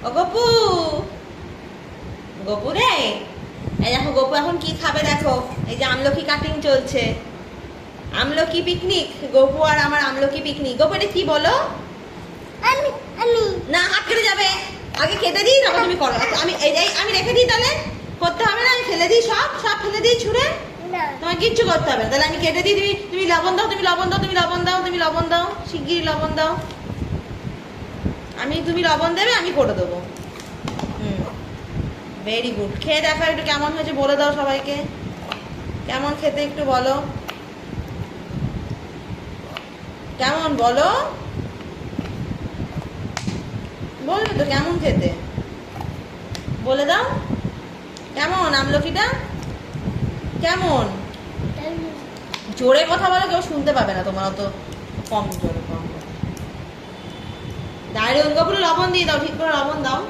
ও গপু, গপু রে, এই দেখো গপু এখন কি খাবে দেখো। এই যে আমলকি কাটিং চলছে, আমলকি পিকনিক। গপু আর আমার আমলকি পিকনিক। গপু এটা কি বলো? আমি আমি না, হাত কেটে যাবে। আগে কেটে দিই, তারপর তুমি করো। আমি আমি রেখে দিই, তাহলে করতে হবে না। আমি ফেলে দিই, সব সব ফেলে দিই ছুঁড়ে। না তোমার কিচ্ছু করতে হবে না। তাহলে আমি কেটে দিই। তুমি তুমি লবণ দাও, তুমি লবণ দাও, তুমি লবণ দাও, তুমি লবণ দাও, শিগগিরই লবণ দাও। তুমি লবণ দেবে, আমি করে দেবো। Very good. খেয়ে দেখো একটু কেমন হয়েছে, বলে দাও সবাইকে কেমন খেতে, একটু বলো কেমন, বলো। বলবে তো কেমন খেতে, বলে দাও কেমন আমলকিটা, কেমন। জোরে কথা বলো, কেউ শুনতে পাবে না তোমার অত কম জোরে, কম। ডায়েরি অঙ্গগুলো লবণ দিয়ে দাও, ঠিক করে লবণ দাও।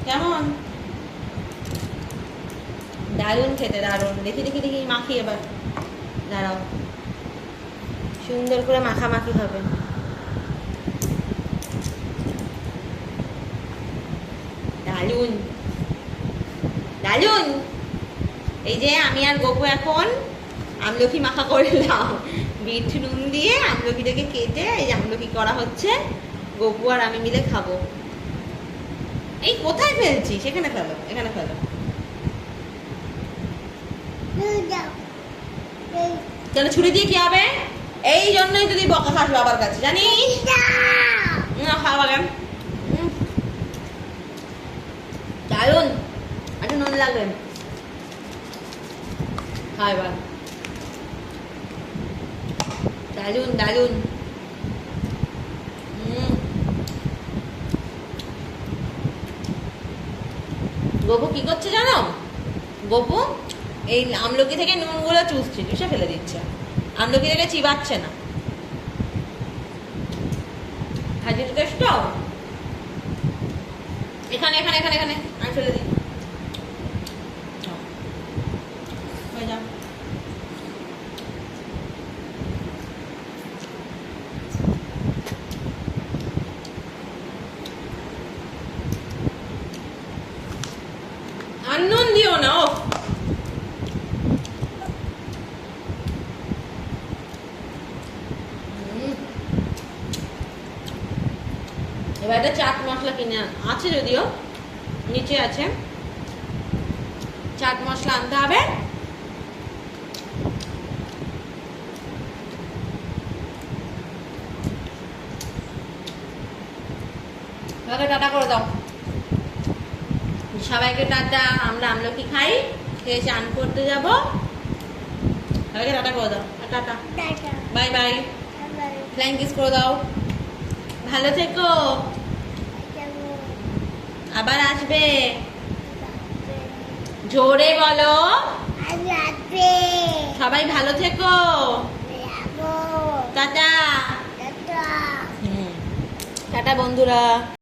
কেমন, দারুণ খেতে, দারুণ। দেখি দেখি দেখি মাখি এবার, দাঁড়াও, সুন্দর করে মাখামাখি হবে। দারুণ দারুণ। এই যে আমি আর গপু এখন আমলকি মাখা করলাম, বিট নুন দিয়ে আমলকিটাকে কেটে এই যে আমলকি করা হচ্ছে। গপু আর আমি মিলে খাবো। এই কোথায় ফেলছি, সেখানে ফেলো, এখানে ফেলো। কেন ছুরি দিয়ে কি হবে? এই জন্যই তো তুই বকা খাস বাবার কাছে, জানিস না। খাওয়া কেন, দারুন। আচ্ছা নুন লাগবে, খাই এবার। দারুন দারুন। গপু কি করছে জানো? গপু এই আমলকি থেকে নুনগুলো চুষছে, চুষে ফেলে দিচ্ছে। আমলকি থেকে চিবাচ্ছে না। হাজির কেষ্ট এখানে এখানে এখানে এখানে আমি ফেলে দিই। হয়ে যাও। আনন্দ দিও না। ও এবার একটা চাট মশলা কিনে আছে, যদিও নিচে আছে। চাট মশলা আনতে হবে। সবাইকে টাটা করে দাও। সবাইকে টাটা। আমরা আমলকি খাই, খেয়ে চান করতে যাব। সবাইকে টাটা করে দাও। Tata, bye bye, flying kiss করে দাও। ভালো থেকো, আবার আসবে। জোরে বলো। সবাই ভালো থেকো, টাটা। টাটা বন্ধুরা।